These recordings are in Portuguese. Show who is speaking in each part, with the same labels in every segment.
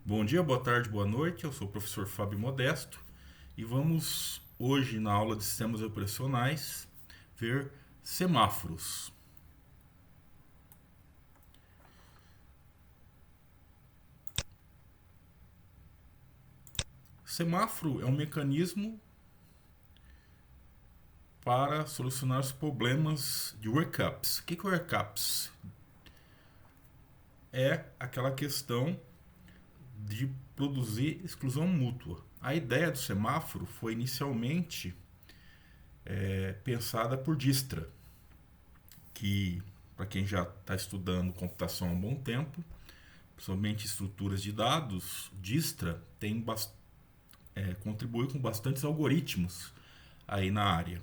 Speaker 1: Bom dia, boa tarde, boa noite. Eu sou o professor Fábio Modesto e vamos hoje na aula de sistemas operacionais ver semáforos. Semáforo é um mecanismo para solucionar os problemas de workups. O que é workups? É aquela questão de produzir exclusão mútua. A ideia do semáforo foi inicialmente pensada por Dijkstra, que, para quem já está estudando computação há um bom tempo, principalmente estruturas de dados, Dijkstra contribui com bastantes algoritmos aí na área.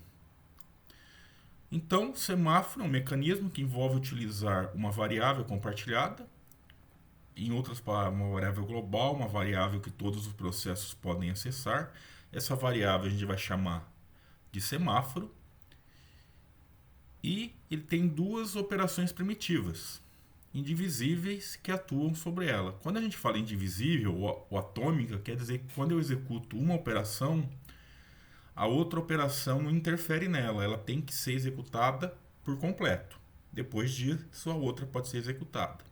Speaker 1: Então, semáforo é um mecanismo que envolve utilizar uma variável compartilhada, em outras palavras, uma variável global, uma variável que todos os processos podem acessar. Essa variável a gente vai chamar de semáforo. E ele tem duas operações primitivas, indivisíveis, que atuam sobre ela. Quando a gente fala indivisível ou atômica, quer dizer que quando eu executo uma operação, a outra operação não interfere nela, ela tem que ser executada por completo. Depois disso, a outra pode ser executada.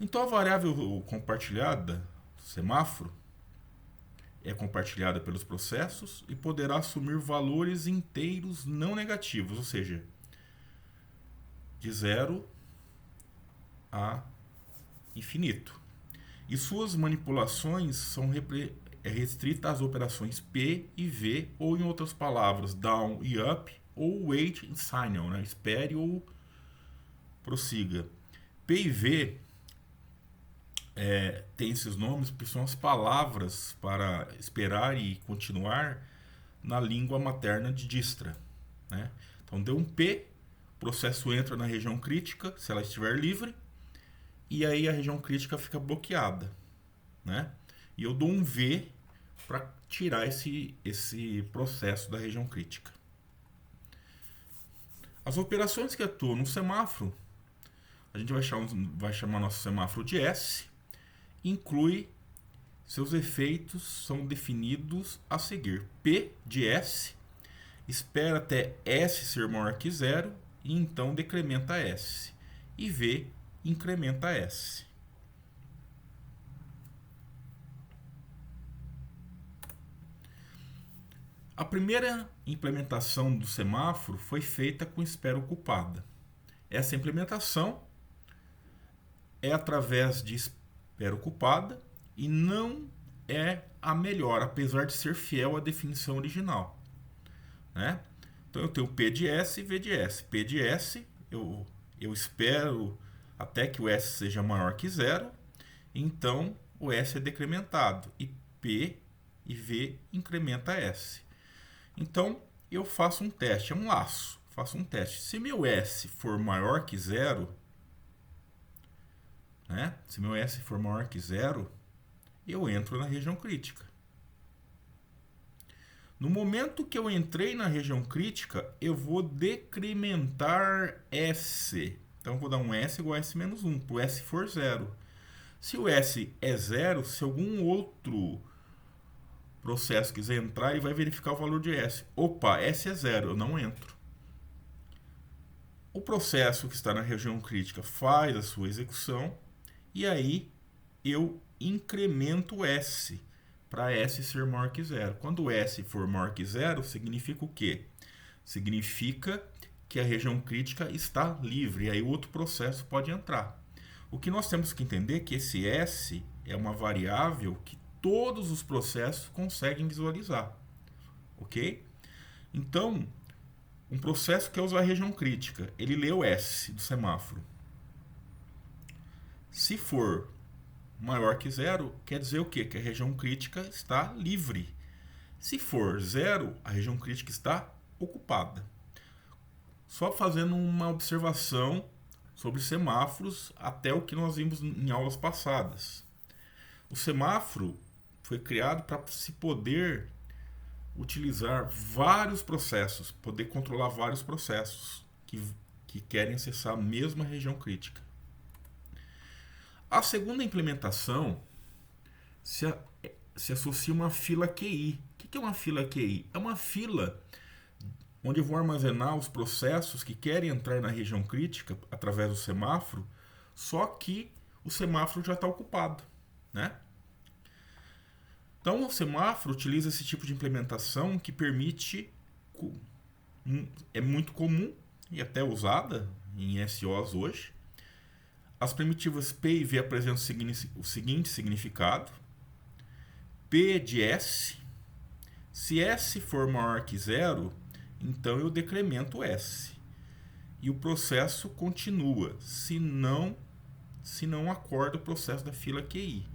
Speaker 1: Então a variável compartilhada, semáforo, é compartilhada pelos processos e poderá assumir valores inteiros não negativos, ou seja, de zero a infinito. E suas manipulações são restritas às operações P e V, ou em outras palavras, down e up, ou wait e signal, né? Espere ou prossiga. P e V tem esses nomes porque são as palavras para esperar e continuar na língua materna de Dijkstra, né? Então deu um P, o processo entra na região crítica, se ela estiver livre, e aí a região crítica fica bloqueada, né? E eu dou um V para tirar esse processo da região crítica. As operações que atuam no semáforo, a gente vai chamar nosso semáforo de S, inclui seus efeitos são definidos a seguir. P de S espera até S ser maior que zero e então decrementa S. E V incrementa S. A primeira implementação do semáforo foi feita com espera ocupada. Essa implementação é através de espera ocupada e não é a melhor, apesar de ser fiel à definição original, né? Então eu tenho P de S e V de S. P de S eu espero até que o S seja maior que zero, então o S é decrementado e P e V incrementa S. Então eu faço um teste, é um laço, faço um teste. Se meu S for maior que zero, né? Se meu S for maior que zero, eu entro na região crítica. No momento que eu entrei na região crítica, eu vou decrementar S. Então eu vou dar um S igual a S menos 1, para o S for zero. Se o S é zero, se algum outro processo quiser entrar, ele vai verificar o valor de S. Opa, S é zero, eu não entro. O processo que está na região crítica faz a sua execução e aí eu incremento S para S ser maior que zero. Quando S for maior que zero, significa o quê? Significa que a região crítica está livre, e aí o outro processo pode entrar. O que nós temos que entender é que esse S é uma variável que todos os processos conseguem visualizar, ok? Então, um processo quer usar a região crítica, ele lê o S do semáforo. Se for maior que zero, quer dizer o quê? Que a região crítica está livre. Se for zero, a região crítica está ocupada. Só fazendo uma observação sobre semáforos até o que nós vimos em aulas passadas. O semáforo foi criado para se poder utilizar vários processos, poder controlar vários processos que querem acessar a mesma região crítica. A segunda implementação se, se associa uma fila QI. O que é uma fila QI? É uma fila onde eu vou armazenar os processos que querem entrar na região crítica através do semáforo, só que o semáforo já está ocupado, né? Então, o semáforo utiliza esse tipo de implementação que permite, é muito comum e até usada em SOs hoje. As primitivas P e V apresentam o seguinte significado: P de S. Se S for maior que zero, então eu decremento S. E o processo continua, se não acorda o processo da fila QI.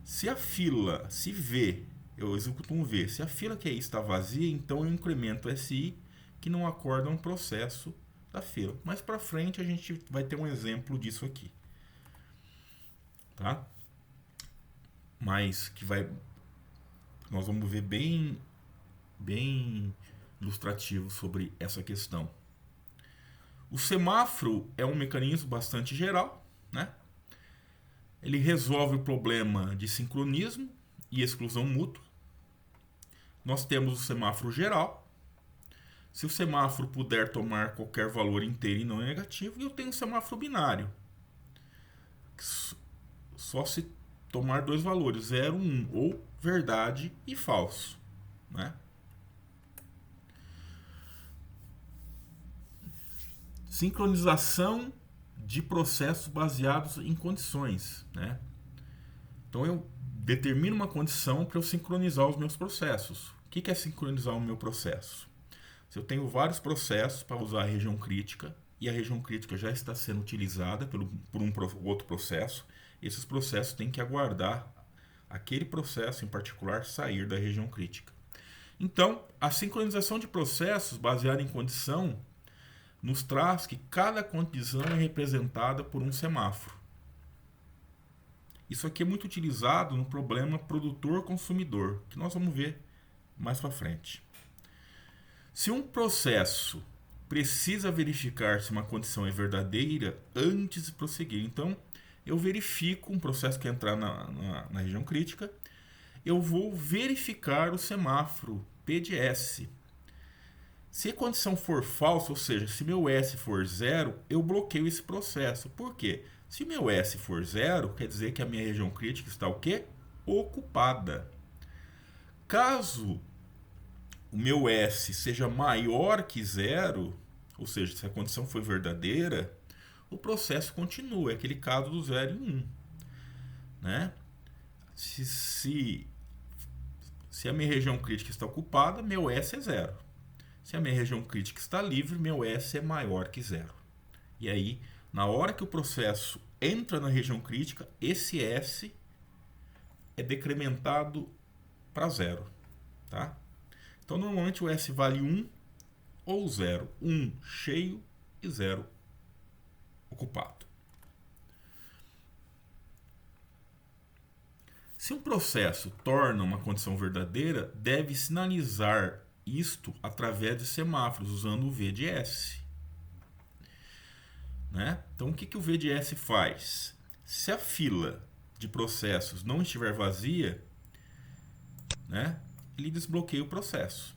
Speaker 1: Se V, eu executo um V, se a fila QI está vazia, então eu incremento SI, que não acorda um processo da fila. Mais para frente a gente vai ter um exemplo disso aqui. Tá? Mas que nós vamos ver bem ilustrativo sobre essa questão. O semáforo é um mecanismo bastante geral, né? Ele resolve o problema de sincronismo e exclusão mútua. Nós temos o semáforo geral. Se o semáforo puder tomar qualquer valor inteiro e não negativo, eu tenho o semáforo binário. Só se tomar dois valores, 0, 1, ou verdade e falso, né? Sincronização de processos baseados em condições, né? Então eu determino uma condição para eu sincronizar os meus processos. O que é sincronizar o meu processo? Se eu tenho vários processos para usar a região crítica e a região crítica já está sendo utilizada por um outro processo, esses processos têm que aguardar aquele processo em particular sair da região crítica. Então, a sincronização de processos baseada em condição nos traz que cada condição é representada por um semáforo. Isso aqui é muito utilizado no problema produtor-consumidor, que nós vamos ver mais para frente. Se um processo precisa verificar se uma condição é verdadeira antes de prosseguir, então eu verifico um processo que entrar na região crítica, eu vou verificar o semáforo P de S. Se a condição for falsa, ou seja, se meu S for zero, eu bloqueio esse processo. Por quê? Se meu S for zero, quer dizer que a minha região crítica está o quê? Ocupada. Caso o meu S seja maior que zero, ou seja, se a condição for verdadeira, o processo continua. É aquele caso do 0 e 1. Né? Se a minha região crítica está ocupada, meu S é zero. Se a minha região crítica está livre, meu S é maior que zero. E aí, na hora que o processo entra na região crítica, esse S é decrementado para zero. Tá? Então, normalmente o S vale 1 ou 0. 1 cheio e 0 ocupado. Se um processo torna uma condição verdadeira, deve sinalizar isto através de semáforos, usando o V de S. Né? Então, o que o V de S faz? Se a fila de processos não estiver vazia, né, ele desbloqueia o processo.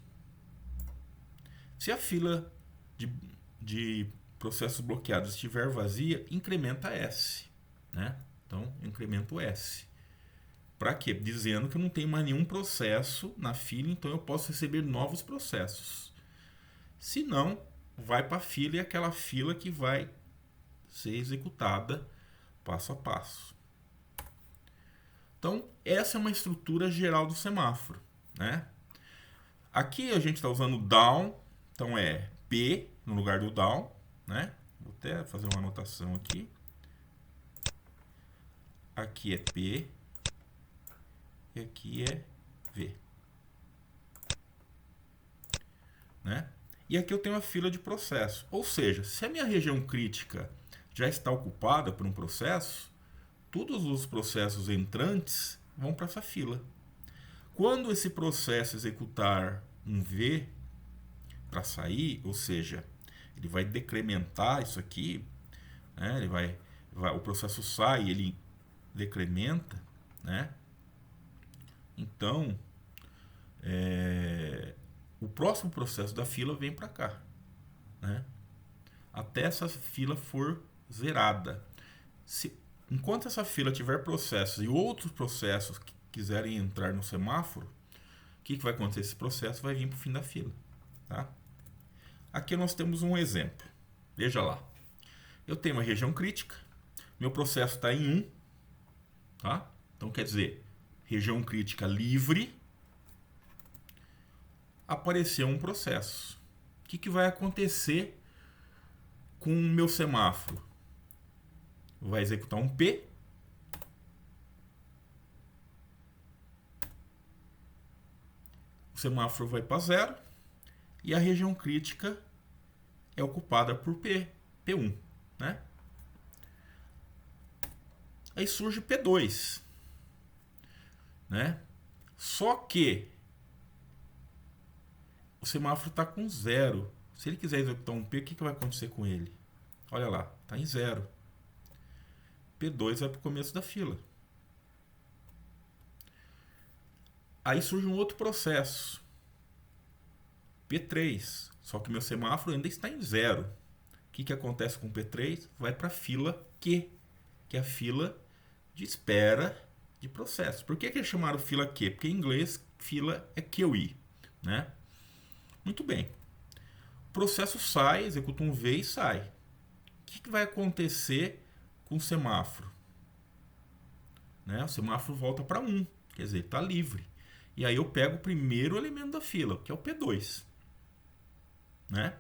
Speaker 1: Se a fila de processos bloqueados estiver vazia, incrementa S. Né? Então, eu incremento S. Para quê? Dizendo que eu não tenho mais nenhum processo na fila, então eu posso receber novos processos. Se não, vai para a fila e é aquela fila que vai ser executada passo a passo. Então, essa é uma estrutura geral do semáforo. Né? Aqui a gente está usando down, então é P no lugar do down. Né? Vou até fazer uma anotação aqui. Aqui é P. E aqui é V. Né? E aqui eu tenho a fila de processo. Ou seja, se a minha região crítica já está ocupada por um processo, todos os processos entrantes vão para essa fila. Quando esse processo executar um V para sair, ou seja, ele vai decrementar isso aqui, né? O processo sai, ele decrementa. né? Então, o próximo processo da fila vem para cá, né? Até essa fila for zerada. Enquanto essa fila tiver processos e outros processos que quiserem entrar no semáforo, o que vai acontecer? Esse processo vai vir para o fim da fila, tá? Aqui nós temos um exemplo. Veja lá. Eu tenho uma região crítica, meu processo está em 1, tá? Então quer dizer, região crítica livre, apareceu um processo. O que vai acontecer com o meu semáforo? Vai executar um P. O semáforo vai para 0 e a região crítica é ocupada por P1, né? Aí surge P2, né? Só que o semáforo está com 0. Se ele quiser executar um P, o que vai acontecer com ele? Olha lá, está em 0. P2 vai para o começo da fila. Aí surge um outro processo, P3, só que meu semáforo ainda está em 0. O que acontece com o P3? Vai para a fila Q, que é a fila de espera de processo. Por que eles chamaram fila Q? Porque em inglês fila é QE, né? Muito bem. O processo sai, executa um V e sai. O que vai acontecer com o semáforo? Né? O semáforo volta para 1, quer dizer, está livre. E aí eu pego o primeiro elemento da fila, que é o P2. Né?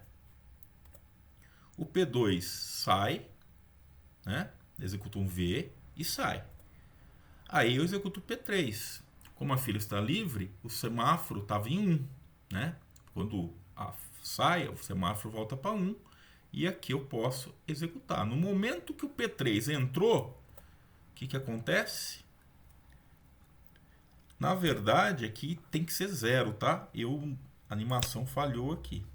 Speaker 1: O P2 sai, né? Executa um V e sai. Aí eu executo o P3. Como a fila está livre, o semáforo estava em 1. Né? Quando sai, o semáforo volta para 1. E aqui eu posso executar. No momento que o P3 entrou, o que acontece? Na verdade, aqui tem que ser 0, tá? A animação falhou aqui.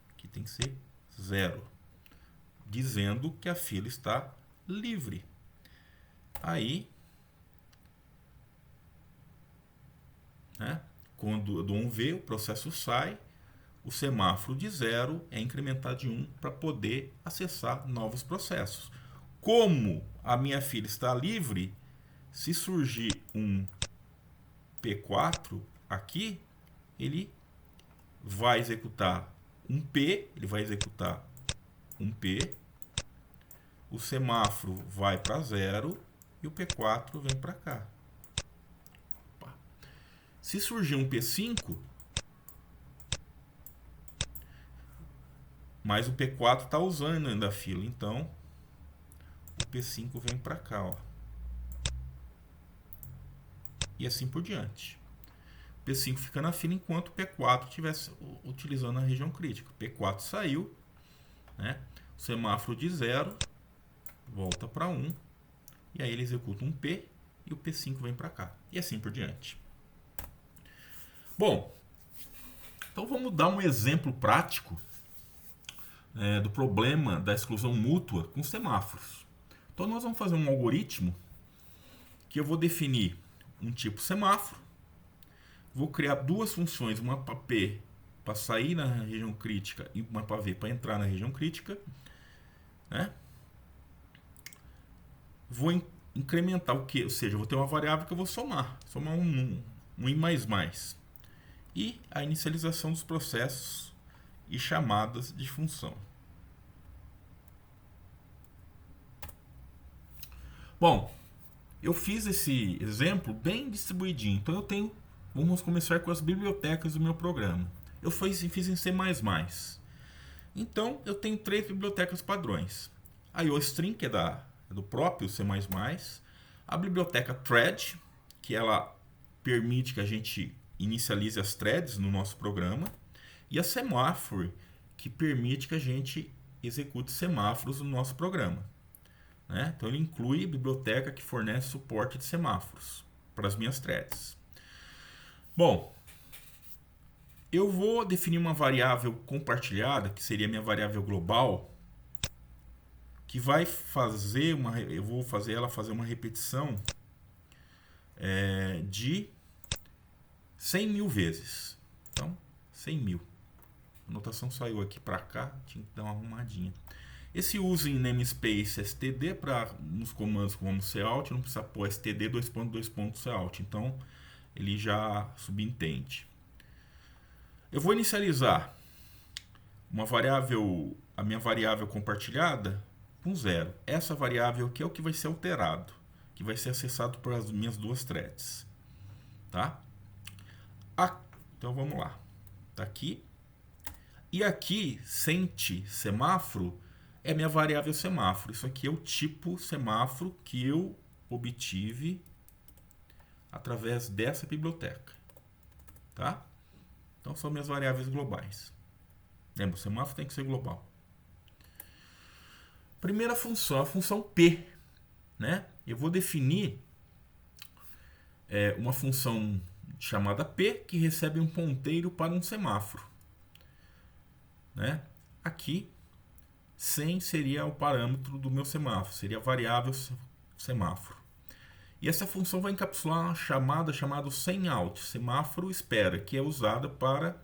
Speaker 1: Aqui tem que ser 0, dizendo que a fila está livre. Aí, né? Quando eu dou um V, o processo sai, o semáforo de 0 é incrementado de 1 para poder acessar novos processos. Como a minha fila está livre, se surgir um P4 aqui, ele vai executar um P, o semáforo vai para 0 e o P4 vem para cá. Se surgir um P5, mas o P4 está usando ainda a fila, então o P5 vem para cá, ó. E assim por diante. O P5 fica na fila enquanto o P4 estivesse utilizando a região crítica. O P4 saiu, né? O semáforo de 0 volta para 1, e aí ele executa um P e o P5 vem para cá. E assim por diante. Bom, então vamos dar um exemplo prático do problema da exclusão mútua com semáforos. Então nós vamos fazer um algoritmo que eu vou definir um tipo semáforo, vou criar duas funções, uma para P para sair na região crítica e uma para V para entrar na região crítica, né? Vou incrementar o que? Ou seja, eu vou ter uma variável que eu vou somar um i mais mais, e a inicialização dos processos e chamadas de função. Bom, eu fiz esse exemplo bem distribuidinho. Então vamos começar com as bibliotecas do meu programa. Eu fiz em C++. Então eu tenho 3 bibliotecas padrões. A IOString, que é do próprio C++, a biblioteca thread, que ela permite que a gente inicialize as threads no nosso programa, e a semaphore, que permite que a gente execute semáforos no nosso programa. Né? Então ele inclui a biblioteca que fornece suporte de semáforos para as minhas threads. Bom, eu vou definir uma variável compartilhada, que seria a minha variável global. O que vai fazer eu vou fazer ela fazer uma repetição de 100 mil vezes. Então, 100 mil. A notação saiu aqui para cá, tinha que dar uma arrumadinha. Esse uso em namespace std para nos comandos como cout, não precisa pôr std cout. Então, ele já subentende. Eu vou inicializar a minha variável compartilhada com 0. Essa variável aqui é o que vai ser alterado, que vai ser acessado por as minhas duas threads. Tá? Então vamos lá. Tá aqui. E aqui, sente semáforo é minha variável semáforo. Isso aqui é o tipo semáforo que eu obtive através dessa biblioteca. Tá? Então são minhas variáveis globais. Lembra, o semáforo tem que ser global. Primeira função, a função P. Né? Eu vou definir uma função chamada P que recebe um ponteiro para um semáforo. Né? Aqui, 100 seria o parâmetro do meu semáforo, seria a variável semáforo. E essa função vai encapsular uma chamada chamada SemOut, semáforo espera, que é usada para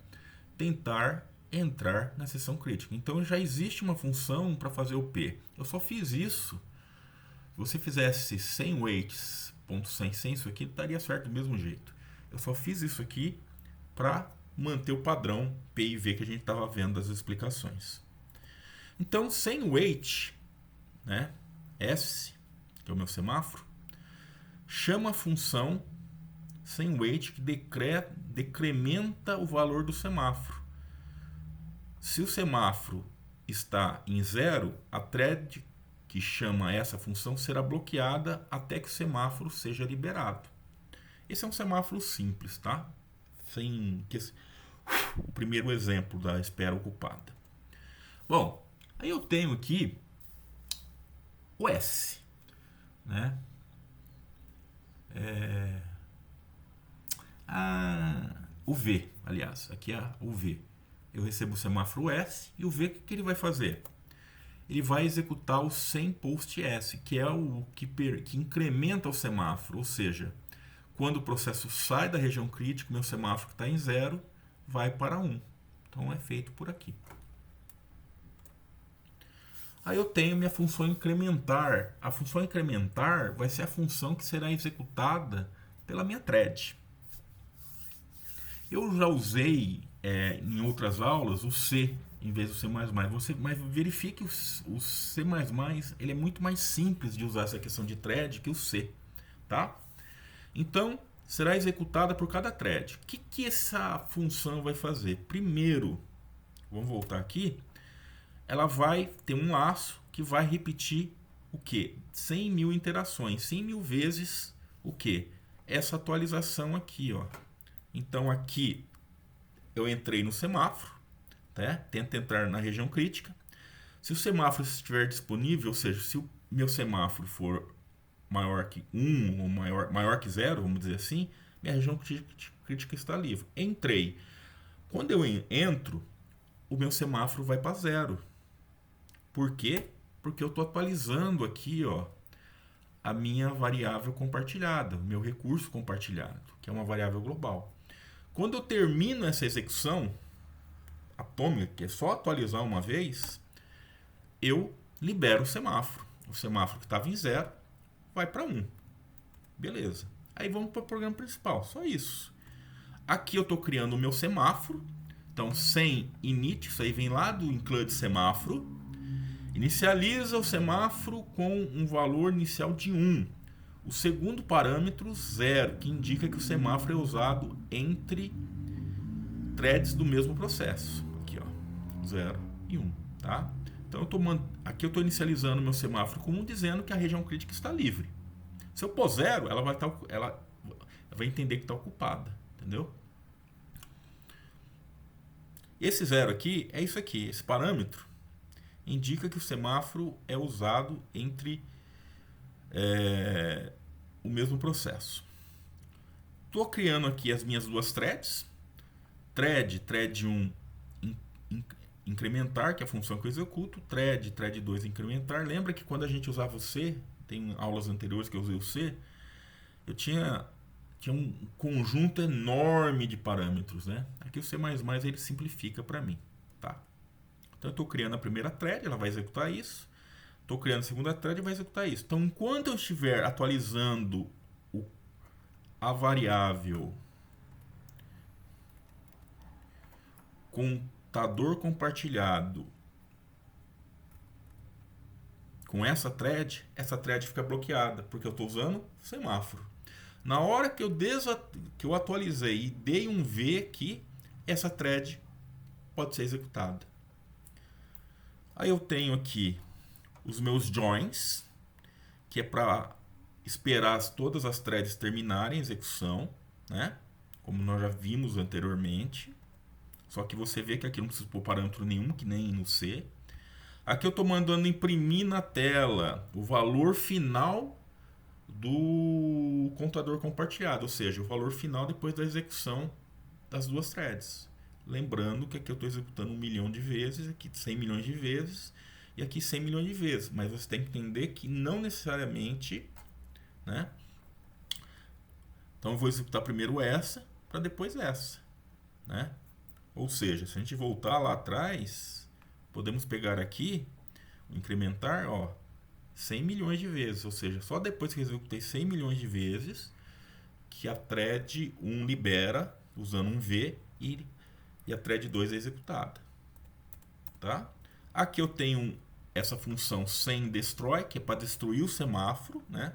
Speaker 1: tentar entrar na seção crítica. Então já existe uma função para fazer o P. Eu só fiz isso. Se você fizesse 100 waits.100, isso aqui estaria certo do mesmo jeito. Eu só fiz isso aqui para manter o padrão P e V que a gente estava vendo das explicações. Então, sem wait, né, S, que é o meu semáforo, chama a função sem wait que decrementa o valor do semáforo. Se o semáforo está em 0, a thread que chama essa função será bloqueada até que o semáforo seja liberado. Esse é um semáforo simples, tá? O primeiro exemplo da espera ocupada. Bom, aí eu tenho aqui o S, né? O V, aliás, aqui é o V. Eu recebo o semáforo S e o V, o que ele vai fazer? Ele vai executar o SemPostS, que é o que incrementa o semáforo, ou seja, quando o processo sai da região crítica, meu semáforo que está em 0 vai para 1. Então é feito por aqui. Aí eu tenho minha função incrementar. A função incrementar vai ser a função que será executada pela minha thread. Eu já usei em outras aulas o C em vez do C++. Mas verifique o C++, ele é muito mais simples de usar essa questão de thread que o C. Tá? Então, será executada por cada thread. O que essa função vai fazer? Primeiro, vamos voltar aqui. Ela vai ter um laço que vai repetir o quê? 100 mil interações. 100 mil vezes o quê? Essa atualização aqui. Ó. Então, aqui eu entrei no semáforo. Tá? Tento entrar na região crítica. Se o semáforo estiver disponível, ou seja, se o meu semáforo for maior que 1 ou maior que 0, vamos dizer assim, minha região crítica está livre. Entrei. Quando eu entro, o meu semáforo vai para 0. Por quê? Porque eu estou atualizando aqui, ó, a minha variável compartilhada, o meu recurso compartilhado, que é uma variável global. Quando eu termino essa execução atômica, que é só atualizar uma vez, eu libero o semáforo. O semáforo que estava em 0 vai para 1. Beleza. Aí vamos para o programa principal, só isso. Aqui eu estou criando o meu semáforo. Então, sem init, isso aí vem lá do include semáforo. Inicializa o semáforo com um valor inicial de 1. O segundo parâmetro, 0, que indica que o semáforo é usado entre threads do mesmo processo. Aqui, ó, 0 e 1. Tá? Então, aqui eu estou inicializando o meu semáforo com 1, dizendo que a região crítica está livre. Se eu pôr 0, ela vai entender que está ocupada. Entendeu? Esse 0 aqui é isso aqui. Esse parâmetro indica que o semáforo é usado entre o mesmo processo. Estou criando aqui as minhas duas threads. Thread 1 incrementar, que é a função que eu executo, thread 2 incrementar. Lembra que quando a gente usava o C, tem aulas anteriores que eu usei o C, eu tinha um conjunto enorme de parâmetros, né? Aqui o C++ ele simplifica para mim, tá? Então eu estou criando a primeira thread, ela vai executar isso. Estou criando a segunda thread e vai executar isso. Então, enquanto eu estiver atualizando a variável contador compartilhado com essa thread fica bloqueada, porque eu estou usando semáforo. Na hora que eu atualizei e dei um V aqui, essa thread pode ser executada. Aí eu tenho aqui os meus joins, que é para esperar todas as threads terminarem a execução, né? Como nós já vimos anteriormente. Só que você vê que aqui não precisa pôr parâmetro nenhum, que nem no C. Aqui eu estou mandando imprimir na tela o valor final do contador compartilhado, ou seja, o valor final depois da execução das duas threads. Lembrando que aqui eu estou executando 1 milhão de vezes, aqui 100 milhões de vezes e aqui 100 milhões de vezes. Mas você tem que entender que não necessariamente, né? Então eu vou executar primeiro essa para depois essa, né? Ou seja, se a gente voltar lá atrás, podemos pegar aqui, incrementar, ó, 100 milhões de vezes. Ou seja, só depois que eu executei 100 milhões de vezes, que a thread 1 libera, usando um V, e a thread 2 é executada. Tá? Aqui eu tenho essa função sem destroy, que é para destruir o semáforo, né?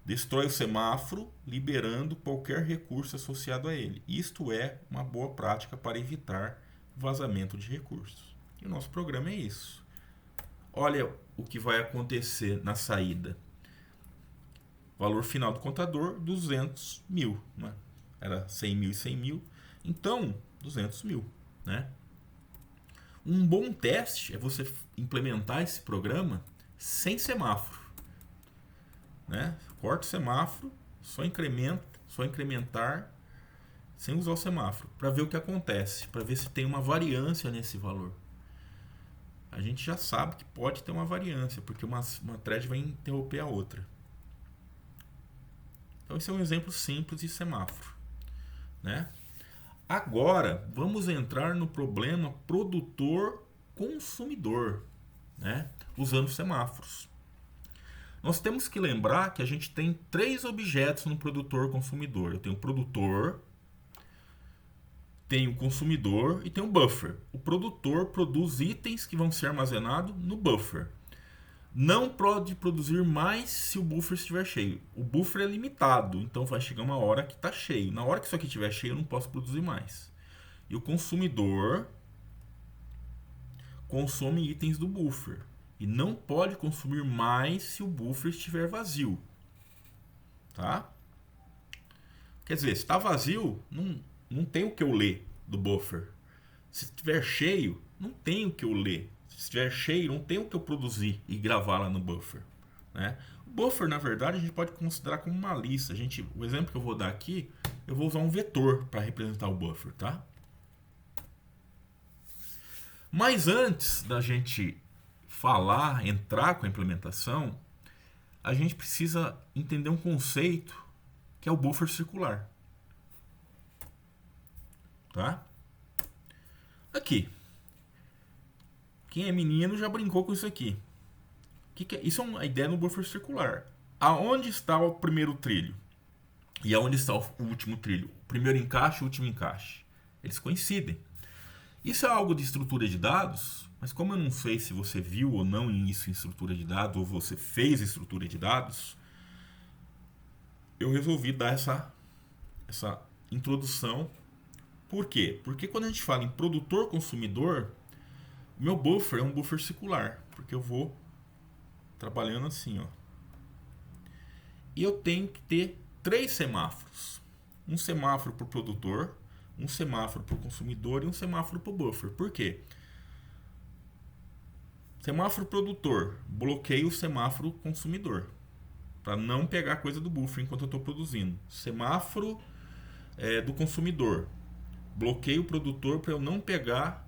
Speaker 1: Destrói o semáforo, liberando qualquer recurso associado a ele. Isto é uma boa prática para evitar vazamento de recursos. E o nosso programa é isso. Olha o que vai acontecer na saída. Valor final do contador, 200 mil. Né? Era 100 mil e 100 mil. Então, 200 mil. Né? Um bom teste é você implementar esse programa sem semáforo. Né? Corta o semáforo, só incrementar sem usar o semáforo, para ver o que acontece, para ver se tem uma variância nesse valor. A gente já sabe que pode ter uma variância, porque uma thread vai interromper a outra. Então esse é um exemplo simples de semáforo, né? Agora vamos entrar no problema produtor-consumidor, né? Usando semáforos. Nós temos que lembrar que a gente tem 3 objetos no produtor-consumidor. Eu tenho o produtor, tenho o consumidor e tenho o buffer. O produtor produz itens que vão ser armazenados no buffer. Não pode produzir mais se o buffer estiver cheio. O buffer é limitado, então vai chegar uma hora que está cheio. Na hora que isso aqui estiver cheio, eu não posso produzir mais. E o consumidor consome itens do buffer. E não pode consumir mais se o buffer estiver vazio. Tá? Quer dizer, se está vazio, não tem o que eu ler do buffer. Se estiver cheio, não tem o que eu ler. Se estiver cheio, não tem o que eu produzir e gravar lá no buffer. Né? O buffer, na verdade, a gente pode considerar como uma lista. O exemplo que eu vou dar aqui, eu vou usar um vetor para representar o buffer. Tá? Mas antes da gente entrar com a implementação, a gente precisa entender um conceito que é o buffer circular. Tá? Aqui. Quem é menino já brincou com isso aqui. Que é? Isso é uma ideia no buffer circular. Aonde está o primeiro trilho? E aonde está o último trilho? O primeiro encaixe e o último encaixe. Eles coincidem. Isso é algo de estrutura de dados, mas como eu não sei se você viu ou não isso em estrutura de dados, ou você fez estrutura de dados, eu resolvi dar essa introdução. Por quê? Porque quando a gente fala em produtor-consumidor, o meu buffer é um buffer circular, porque eu vou trabalhando assim, ó. E eu tenho que ter 3 semáforos. Um semáforo para o produtor, um semáforo para o consumidor e um semáforo para o buffer. Por quê? Semáforo produtor, bloqueio o semáforo consumidor, para não pegar coisa do buffer enquanto eu estou produzindo. Semáforo do consumidor, bloqueio o produtor para eu não pegar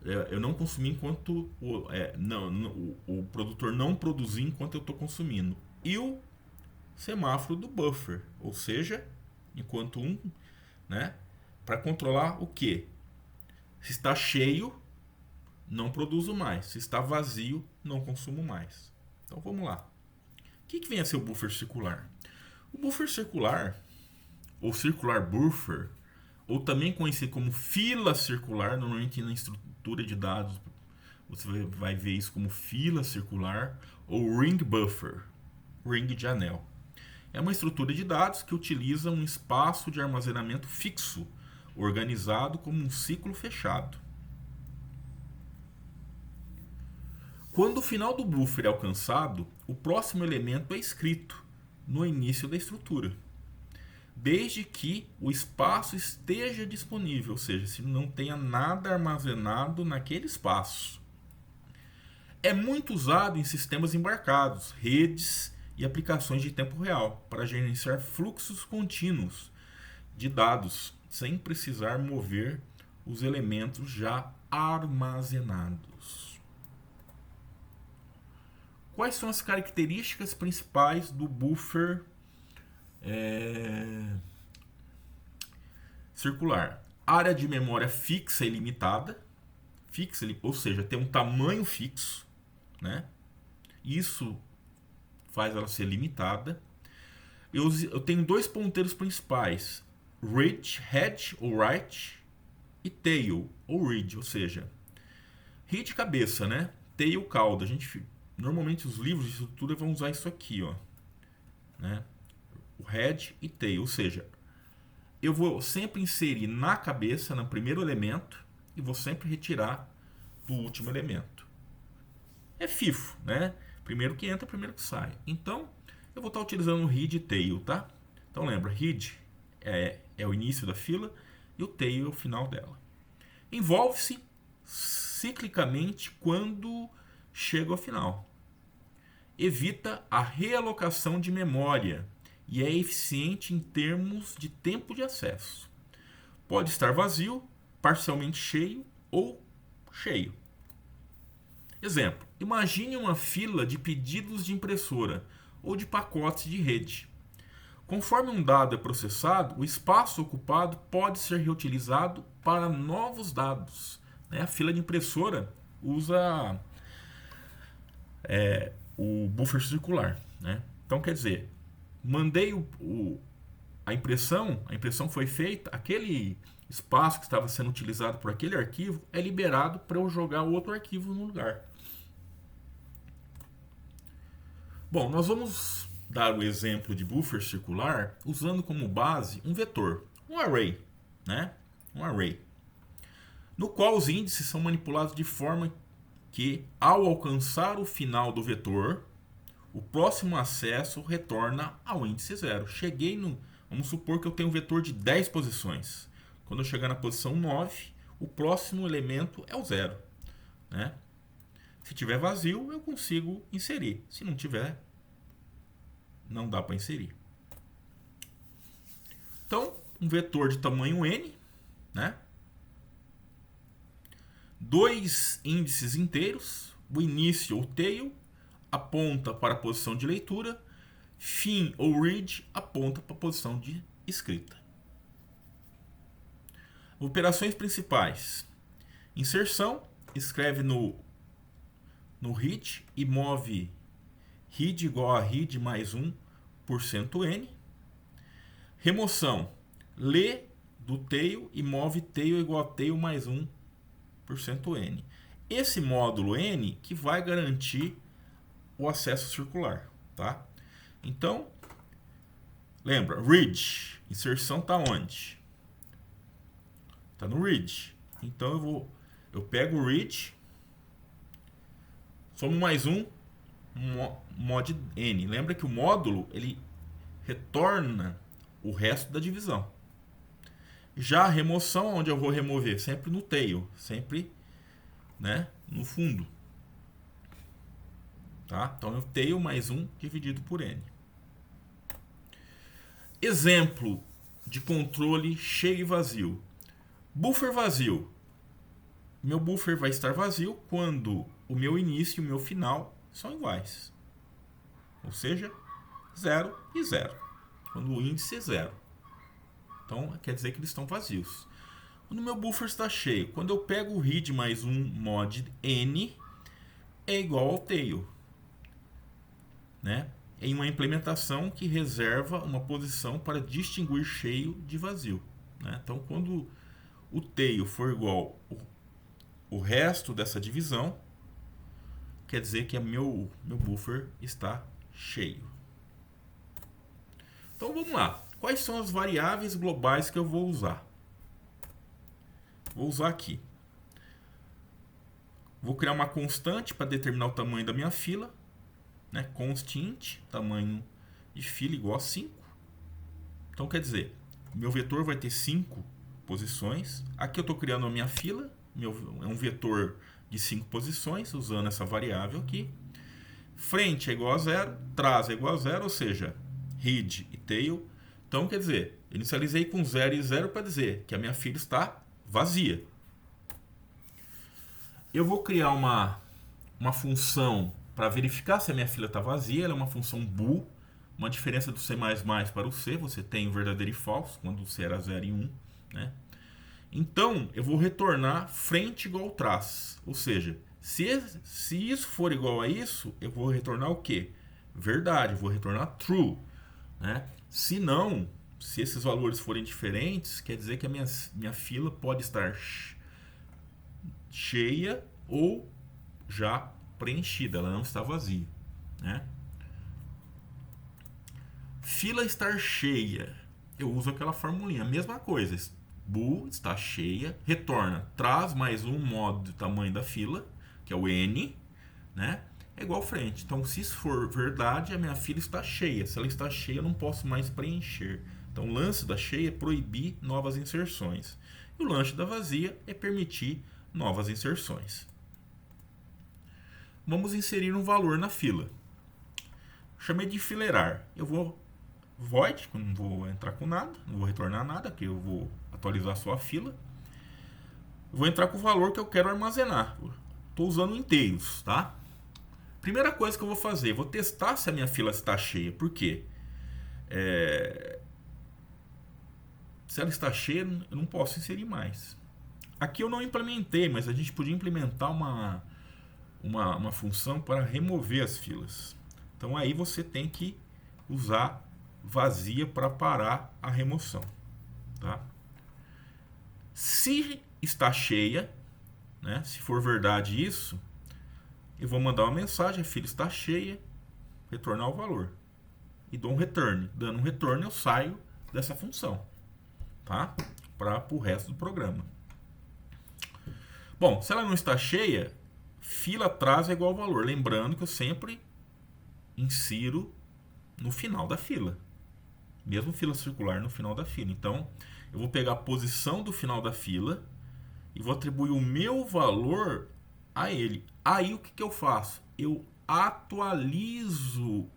Speaker 1: eu não consumir enquanto o produtor não produzir enquanto eu estou consumindo. E o semáforo do buffer, ou seja, enquanto né, para controlar o que? Se está cheio, não produzo mais. Se está vazio, não consumo mais. Então vamos lá. O que vem a ser o buffer circular? O buffer circular, ou circular buffer, ou também conhecido como fila circular, normalmente na estrutura de dados você vai ver isso como fila circular, ou ring buffer, ring de anel. É uma estrutura de dados que utiliza um espaço de armazenamento fixo, organizado como um ciclo fechado. Quando o final do buffer é alcançado, o próximo elemento é escrito no início da estrutura, desde que o espaço esteja disponível, ou seja, se não tenha nada armazenado naquele espaço. É muito usado em sistemas embarcados, redes e aplicações de tempo real para gerenciar fluxos contínuos de dados sem precisar mover os elementos já armazenados. Quais são as características principais do buffer circular? Área de memória fixa e limitada, ou seja, tem um tamanho fixo, né? Isso faz ela ser limitada. Eu tenho dois ponteiros principais: head ou right, e tail ou read, ou seja, head cabeça, né? Tail cauda. Normalmente os livros de estrutura vão usar isso aqui, ó, né? O head e tail, ou seja, eu vou sempre inserir na cabeça, no primeiro elemento, e vou sempre retirar do último elemento. É FIFO, né? Primeiro que entra, primeiro que sai. Então, eu vou estar utilizando o head e tail, tá? Então lembra, head é o início da fila e o tail é o final dela. Envolve-se ciclicamente quando chega ao final. Evita a realocação de memória e é eficiente em termos de tempo de acesso. Pode estar vazio, parcialmente cheio ou cheio. Exemplo: imagine uma fila de pedidos de impressora ou de pacotes de rede. Conforme um dado é processado, o espaço ocupado pode ser reutilizado para novos dados. A fila de impressora usa o buffer circular, né? Então, quer dizer, mandei a impressão foi feita, aquele espaço que estava sendo utilizado por aquele arquivo é liberado para eu jogar outro arquivo no lugar. Bom, nós vamos dar o exemplo de buffer circular usando como base um vetor, um array, né? Um array, no qual os índices são manipulados de forma que, ao alcançar o final do vetor, o próximo acesso retorna ao índice 0. Vamos supor que eu tenho um vetor de 10 posições. Quando eu chegar na posição 9, o próximo elemento é o 0, né? Se tiver vazio, eu consigo inserir. Se não tiver, não dá para inserir. Então, um vetor de tamanho n, né? 2 índices inteiros, o início ou tail aponta para a posição de leitura, fim ou read aponta para a posição de escrita. Operações principais: inserção, escreve no read e move read igual a read mais 1%n. Remoção, lê do tail e move tail igual a tail mais 1%n. Esse módulo n que vai garantir o acesso circular, tá? Então, lembra, read, inserção está onde? Está no read. Então eu pego o read, somo mais mod n. Lembra que o módulo ele retorna o resto da divisão. Já a remoção, onde eu vou remover? Sempre no tail, sempre, né, no fundo. Tá? Então eu tail mais 1 dividido por n. Exemplo de controle cheio e vazio. Buffer vazio. meu buffer vai estar vazio quando o meu início e o meu final são iguais. Ou seja, 0 e 0. Quando o índice é 0. Então, quer dizer que eles estão vazios. Quando o meu buffer está cheio, quando eu pego o read mais um mod n, é igual ao tail. Né? Em uma implementação que reserva uma posição para distinguir cheio de vazio. Né? Então, quando o tail for igual o resto dessa divisão, quer dizer que meu buffer está cheio. Então vamos lá. Quais são as variáveis globais que eu vou usar? Vou usar aqui. Vou criar uma constante para determinar o tamanho da minha fila. Né? Constint, tamanho de fila igual a 5. Então quer dizer, meu vetor vai ter 5 posições. Aqui eu estou criando a minha fila. É um vetor de 5 posições, usando essa variável aqui. Frente é igual a 0, trás é igual a 0, ou seja, head e tail. Então, quer dizer, inicializei com 0 e 0 para dizer que a minha fila está vazia. Eu vou criar uma função para verificar se a minha fila está vazia. Ela é uma função bool, uma diferença do C++ para o C. Você tem o verdadeiro e falso, quando o C era 0 e 1. Né? Então, eu vou retornar frente igual ao trás. Ou seja, se isso for igual a isso, eu vou retornar o quê? Verdade, eu vou retornar true. Né? Se não, se esses valores forem diferentes, quer dizer que a minha fila pode estar cheia ou já preenchida, ela não está vazia. Né? Fila estar cheia, eu uso aquela formulinha, mesma coisa. Bool está cheia, retorna, traz mais um modo de tamanho da fila, que é o n, né? É igual frente. Então, se isso for verdade, a minha fila está cheia. Se ela está cheia, eu não posso mais preencher. Então, o lance da cheia é proibir novas inserções. E o lance da vazia é permitir novas inserções. Vamos inserir um valor na fila. Chamei de enfileirar. Eu vou void, não vou entrar com nada, não vou retornar nada, porque eu vou atualizar só a fila. Vou entrar com o valor que eu quero armazenar. Estou usando inteiros, tá? Primeira coisa que eu vou fazer, vou testar se a minha fila está cheia. Por quê? Se ela está cheia, eu não posso inserir mais. Aqui eu não implementei, mas a gente podia implementar uma função para remover as filas. Então aí você tem que usar vazia para parar a remoção. Tá? Se está cheia, né, se for verdade isso, eu vou mandar uma mensagem, a fila está cheia, retornar o valor. E dou um return. Dando um return, eu saio dessa função. Tá? Para o resto do programa. Bom, se ela não está cheia, fila atrás é igual ao valor. Lembrando que eu sempre insiro no final da fila. Mesmo fila circular no final da fila. Então, eu vou pegar a posição do final da fila e vou atribuir o meu valor a ele. Aí o que eu faço? Eu atualizo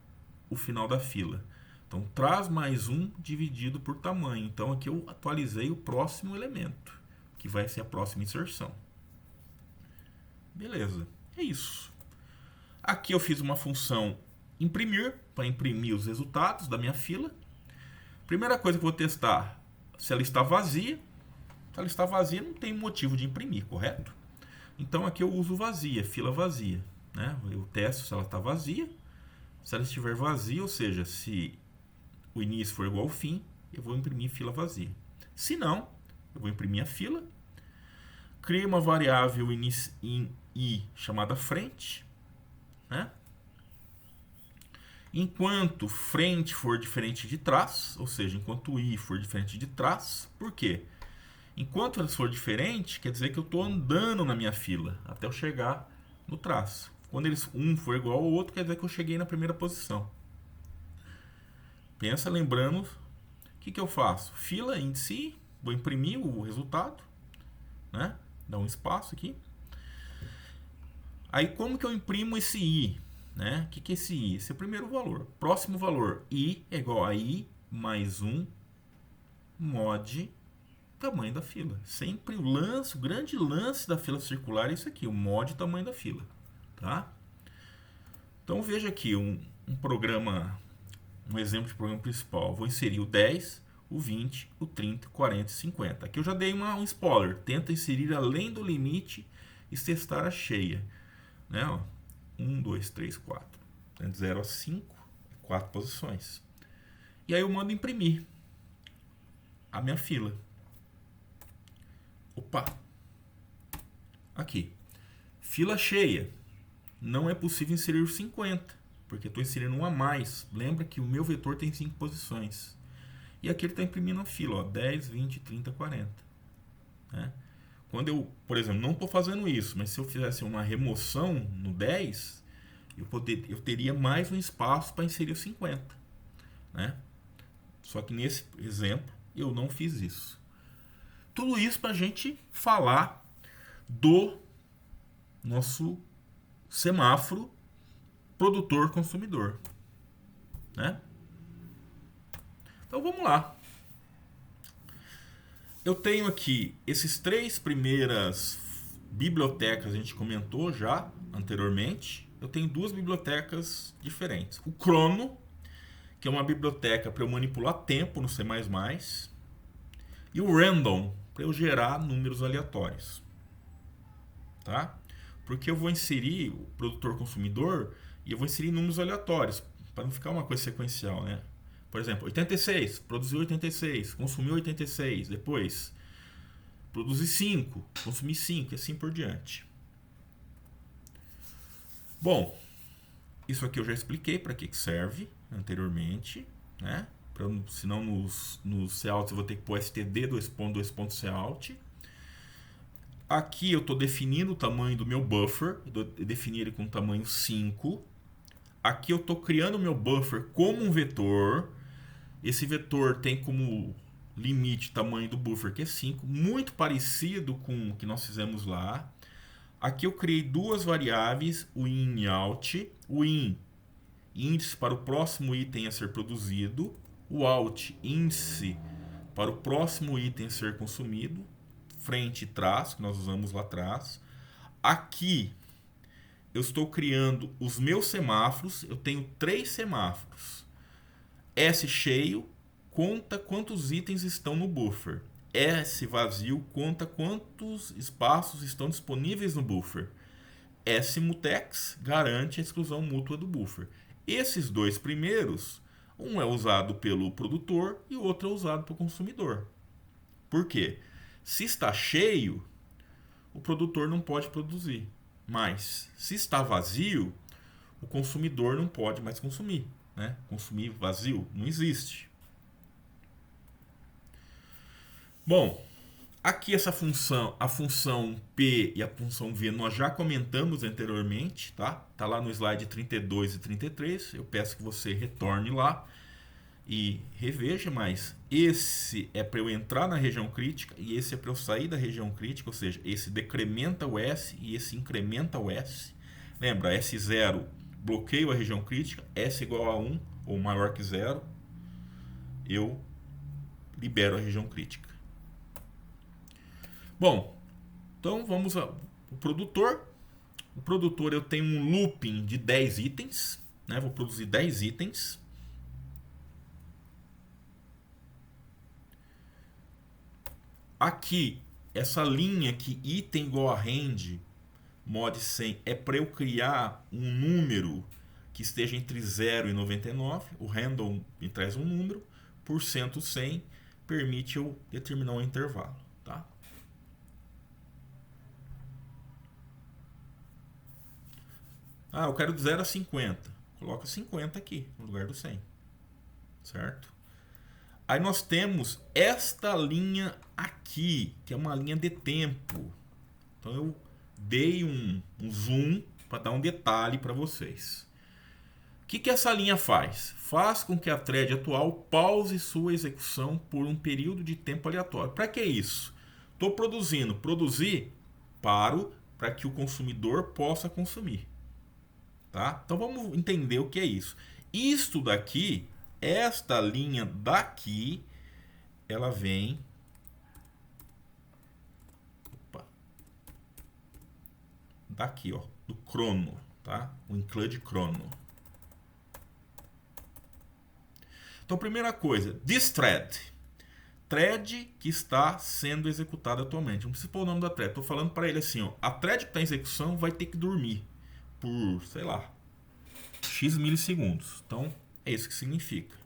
Speaker 1: o final da fila. Então, traz mais um dividido por tamanho. Então, aqui eu atualizei o próximo elemento, que vai ser a próxima inserção. Beleza, é isso. Aqui eu fiz uma função imprimir, para imprimir os resultados da minha fila. Primeira coisa que eu vou testar, se ela está vazia. Se ela está vazia, não tem motivo de imprimir, correto? Então, aqui eu uso vazia, fila vazia. Né? Eu testo se ela está vazia. Se ela estiver vazia, ou seja, se o início for igual ao fim, eu vou imprimir fila vazia. Se não, eu vou imprimir a fila. Crio uma variável in i chamada frente. Né? Enquanto frente for diferente de trás, ou seja, enquanto i for diferente de trás. Por quê? Enquanto elas for diferente, quer dizer que eu estou andando na minha fila até eu chegar no traço. Quando um for igual ao outro, quer dizer que eu cheguei na primeira posição. Pensa, lembrando, o que eu faço? Fila, índice, vou imprimir o resultado, né? Dá um espaço aqui. Aí como que eu imprimo esse i? Né? O que é esse i? Esse é o primeiro valor. Próximo valor, i é igual a i mais um mod tamanho da fila. Sempre o grande lance da fila circular é isso aqui, o mod tamanho da fila, tá? Então veja aqui um exemplo de programa principal. Vou inserir o 10, o 20, o 30, 40 e 50. Aqui eu já dei um spoiler. Tenta inserir além do limite e testar a cheia. Né? 1, 2, 3, 4. De 0 a 5, 4 posições. E aí eu mando imprimir a minha fila. Opa! Aqui. Fila cheia. Não é possível inserir 50, porque estou inserindo um a mais. Lembra que o meu vetor tem 5 posições. E aqui ele está imprimindo a fila, ó, 10, 20, 30, 40. Né? Quando eu, por exemplo, não estou fazendo isso, mas se eu fizesse uma remoção no 10, eu teria mais um espaço para inserir o 50. Né? Só que nesse exemplo eu não fiz isso. Tudo isso para a gente falar do nosso semáforo produtor-consumidor. Né? Então vamos lá. Eu tenho aqui esses 3 primeiras bibliotecas, a gente comentou já anteriormente. Eu tenho 2 bibliotecas diferentes. O Crono, que é uma biblioteca para eu manipular tempo no C++, e o Random, para eu gerar números aleatórios. Tá? Porque eu vou inserir o produtor-consumidor e eu vou inserir números aleatórios, para não ficar uma coisa sequencial, né? Por exemplo, 86, produziu 86, consumiu 86, depois produzi 5, consumi 5 e assim por diante. Bom, isso aqui eu já expliquei para que serve anteriormente, né? Senão nos Cout eu vou ter que pôr std ::cout. Aqui eu estou definindo o tamanho do meu buffer, eu defini ele com tamanho 5. Aqui eu estou criando o meu buffer como um vetor. Esse vetor tem como limite o tamanho do buffer, que é 5, muito parecido com o que nós fizemos lá. Aqui eu criei 2 variáveis, o in e out. O in, índice para o próximo item a ser produzido. O out, índice para o próximo item a ser consumido. Frente e trás, que nós usamos lá atrás. Aqui eu estou criando os meus semáforos. Eu tenho 3 semáforos. S cheio conta quantos itens estão no buffer. S vazio conta quantos espaços estão disponíveis no buffer. S mutex garante a exclusão mútua do buffer. Esses 2 primeiros, um é usado pelo produtor e o outro é usado pelo consumidor. Por quê? Se está cheio, o produtor não pode produzir. Mas se está vazio, o consumidor não pode mais consumir. Né? Consumir vazio não existe. Bom, aqui essa função, a função P e a função V nós já comentamos anteriormente, tá? Tá lá no slide 32 e 33. Eu peço que você retorne lá e reveja, mas esse é para eu entrar na região crítica e esse é para eu sair da região crítica, ou seja, esse decrementa o S e esse incrementa o S. Lembra, S0 bloqueio a região crítica, S igual a 1 ou maior que 0, eu libero a região crítica. Bom, então vamos ao produtor. O produtor eu tenho um looping de 10 itens, né? Vou produzir 10 itens. Aqui, essa linha aqui, item igual a range, mod 100, é para eu criar um número que esteja entre 0 e 99. O random me traz um número. Por 100 permite eu determinar um intervalo. Tá? Ah, eu quero de 0 a 50. Coloca 50 aqui, no lugar do 100. Certo? Aí nós temos esta linha aqui, que é uma linha de tempo. Então eu dei um zoom para dar um detalhe para vocês. O que essa linha faz? Faz com que a thread atual pause sua execução por um período de tempo aleatório. Para que isso? Estou produzindo. Produzir, paro para que o consumidor possa consumir. Tá? Então vamos entender o que é isso. Isto daqui, esta linha daqui, ela vem daqui, ó, do crono, tá? O include crono. Então, primeira coisa, this thread. Thread que está sendo executada atualmente. Não precisa pôr o nome da thread. Estou falando para ele assim, ó, a thread que está em execução vai ter que dormir por, sei lá, x milissegundos. Então, é isso que significa.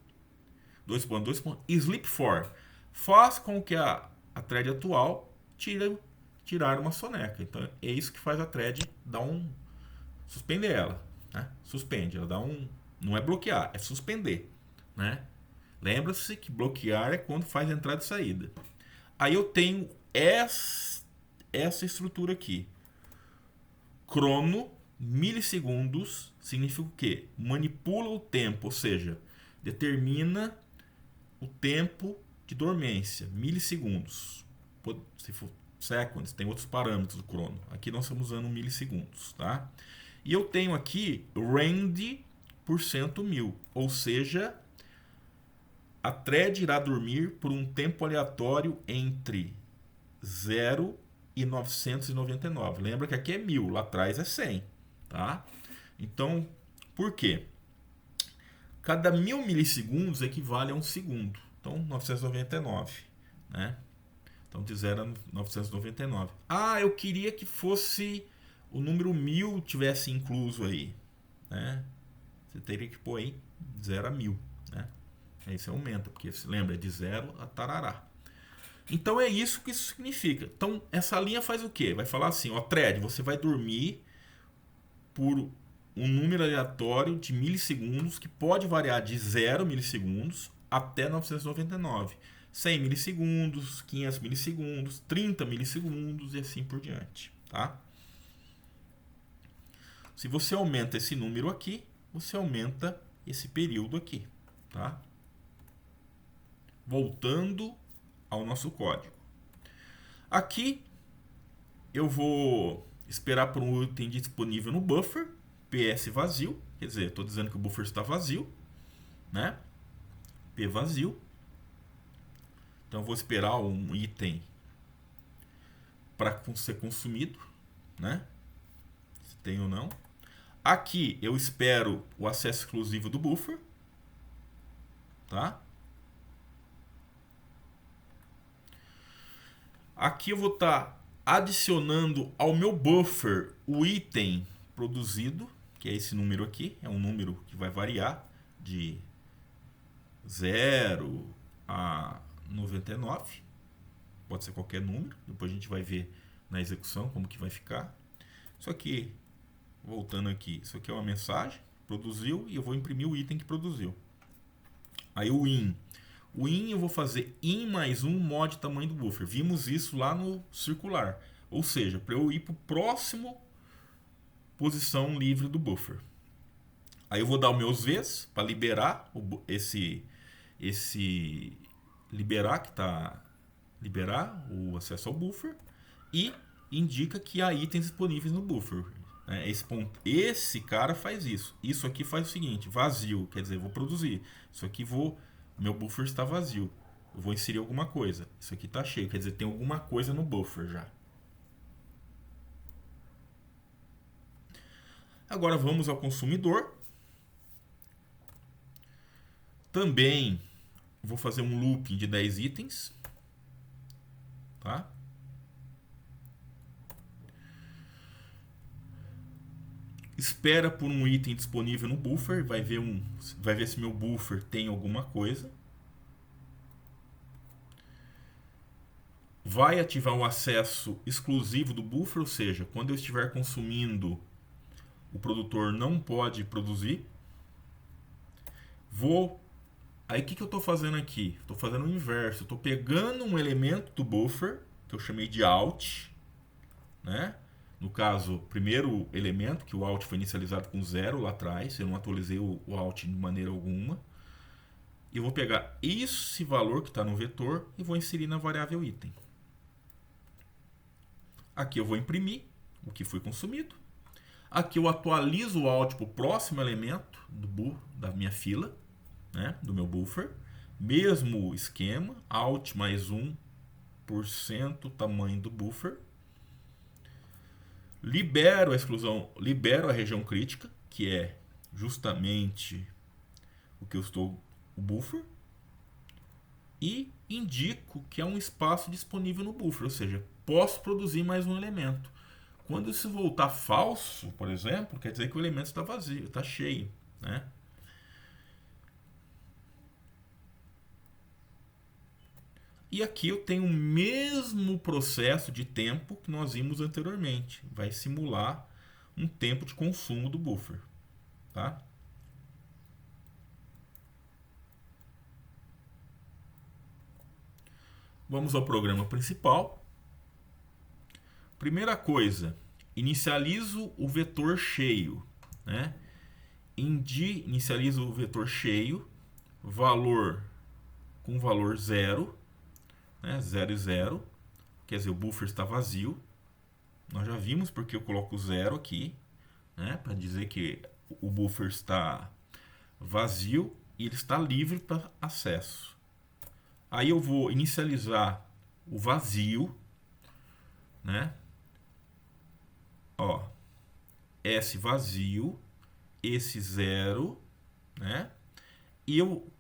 Speaker 1: 2.2. Sleep for. Faz com que a thread atual tirar uma soneca. Então, é isso que faz a thread dar um... Suspender ela. Né? Suspende. Ela dá um... Não é bloquear, é suspender. Né? Lembra-se que bloquear é quando faz entrada e saída. Aí eu tenho essa estrutura aqui. Crono, milissegundos, significa o quê? Manipula o tempo, ou seja, determina o tempo de dormência, milissegundos. Se for seconds, tem outros parâmetros do crono. Aqui nós estamos usando milissegundos, tá? E eu tenho aqui rand por 100.000, ou seja, a thread irá dormir por um tempo aleatório entre 0 e 999. Lembra que aqui é 1000, lá atrás é 100, tá? Então, por quê? Cada 1000 milissegundos equivale a um segundo. Então, 999, né? Então, de 0 a 999. Ah, eu queria que fosse o número 1000 tivesse incluso aí, né? Você teria que pôr aí 0 a 1000, né? Aí você aumenta, porque se lembra, é de 0 a tarará. Então é isso que isso significa. Então essa linha faz o quê? Vai falar assim, ó, thread, você vai dormir por um número aleatório de milissegundos que pode variar de 0 milissegundos até 999. 100 milissegundos, 500 milissegundos, 30 milissegundos e assim por diante, tá? Se você aumenta esse número aqui, você aumenta esse período aqui, tá? Voltando ao nosso código. Aqui eu vou esperar por um item disponível no buffer, ps vazio, quer dizer, estou dizendo que o buffer está vazio, né? P vazio. Então eu vou esperar um item para ser consumido, né? Se tem ou não. Aqui eu espero o acesso exclusivo do buffer, tá? Aqui eu vou estar adicionando ao meu buffer o item produzido, que é esse número aqui, é um número que vai variar de 0 a 99, pode ser qualquer número, depois a gente vai ver na execução como que vai ficar. Isso aqui, voltando aqui, isso aqui é uma mensagem, produziu, e eu vou imprimir o item que produziu. Aí o in. O in eu vou fazer in mais um mod tamanho do buffer. Vimos isso lá no circular. Ou seja, para eu ir para o próximo posição livre do buffer. Aí eu vou dar os meus v's para liberar liberar o acesso ao buffer e indica que há itens disponíveis no buffer. Esse cara faz isso. Isso aqui faz o seguinte, vazio, quer dizer, eu vou produzir. Isso aqui meu buffer está vazio. Eu vou inserir alguma coisa. Isso aqui está cheio, quer dizer, tem alguma coisa no buffer já. Agora vamos ao consumidor. Também vou fazer um looping de 10 itens. Tá? Espera por um item disponível no buffer, vai ver se meu buffer tem alguma coisa. Vai ativar o acesso exclusivo do buffer, ou seja, quando eu estiver consumindo, o produtor não pode produzir. Aí o que eu estou fazendo aqui? Estou fazendo o inverso. Estou pegando um elemento do buffer, que eu chamei de out, né? No caso, primeiro elemento, que o out foi inicializado com 0 lá atrás, eu não atualizei o out de maneira alguma. E eu vou pegar esse valor que está no vetor e vou inserir na variável item. Aqui eu vou imprimir o que foi consumido. Aqui eu atualizo o out para o próximo elemento da minha fila, né, do meu buffer. Mesmo esquema, out mais 1% tamanho do buffer. libero a exclusão, libero a região crítica, que é justamente o buffer, e indico que há um espaço disponível no buffer, ou seja, posso produzir mais um elemento. Quando isso voltar falso, por exemplo, quer dizer que o elemento está vazio, está cheio, né? E aqui eu tenho o mesmo processo de tempo que nós vimos anteriormente. Vai simular um tempo de consumo do buffer, tá? Vamos ao programa principal. Primeira coisa, inicializo o vetor cheio, né? Inicializo o vetor cheio, valor com valor 0, né? 0 e 0, quer dizer, o buffer está vazio. Nós já vimos porque eu coloco 0 aqui, né? Para dizer que o buffer está vazio e ele está livre para acesso. Aí eu vou inicializar o vazio, né? Ó, S vazio, esse 0, né? E o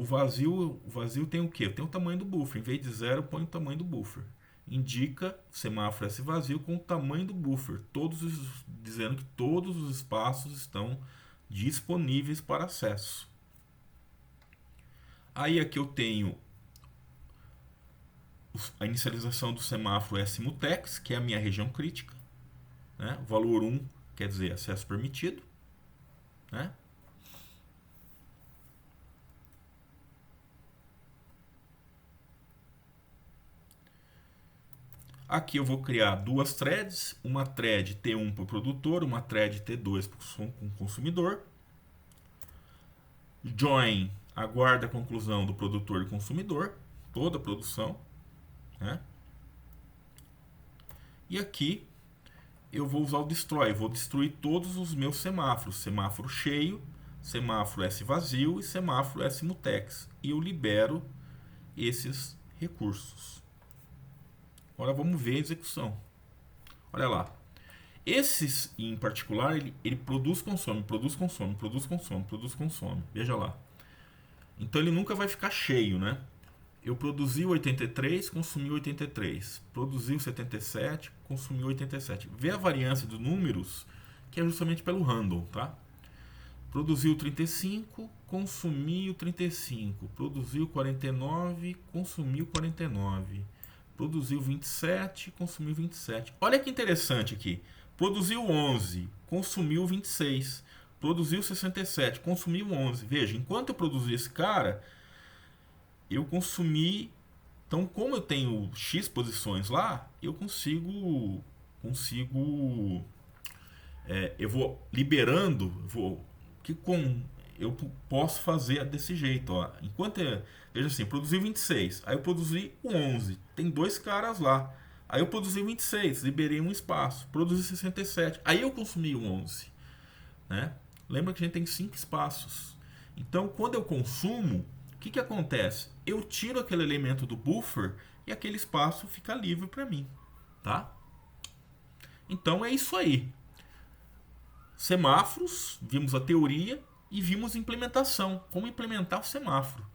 Speaker 1: vazio tem o quê? Tem o tamanho do buffer. Em vez de 0, eu ponho o tamanho do buffer. Indica o semáforo S vazio com o tamanho do buffer, dizendo que todos os espaços estão disponíveis para acesso. Aí aqui eu tenho a inicialização do semáforo S-mutex, que é a minha região crítica, né? Valor 1 quer dizer acesso permitido, né? Aqui eu vou criar duas threads, uma thread T1 para o produtor, uma thread T2 para o consumidor. Join aguarda a conclusão do produtor e consumidor, toda a produção, né? E aqui eu vou usar o destroy, vou destruir todos os meus semáforos, semáforo cheio, semáforo S vazio e semáforo S mutex, e eu libero esses recursos. Agora vamos ver a execução. Olha lá. Esses em particular, ele produz, consome, produz, consome, produz, consome, produz, consome. Veja lá. Então ele nunca vai ficar cheio, né? Eu produzi 83, consumi 83. Produzi 77, consumi 87. Vê a variância dos números, que é justamente pelo random, tá? Produziu 35, consumiu 35. Produziu 49, consumiu 49. Produziu 27, consumiu 27. Olha que interessante aqui. Produziu 11, consumiu 26. Produziu 67, consumiu 11. Veja, enquanto eu produzi esse cara, eu consumi. Então, como eu tenho X posições lá, eu consigo eu vou liberando, eu posso fazer desse jeito, ó. Veja assim, produzi 26, aí eu produzi o 11, tem dois caras lá. Aí eu produzi 26, liberei um espaço, produzi 67, aí eu consumi o 11, né? Lembra que a gente tem 5 espaços. Então, quando eu consumo, o que acontece? Eu tiro aquele elemento do buffer e aquele espaço fica livre para mim, tá? Então é isso aí. Semáforos, vimos a teoria e vimos a implementação, como implementar o semáforo.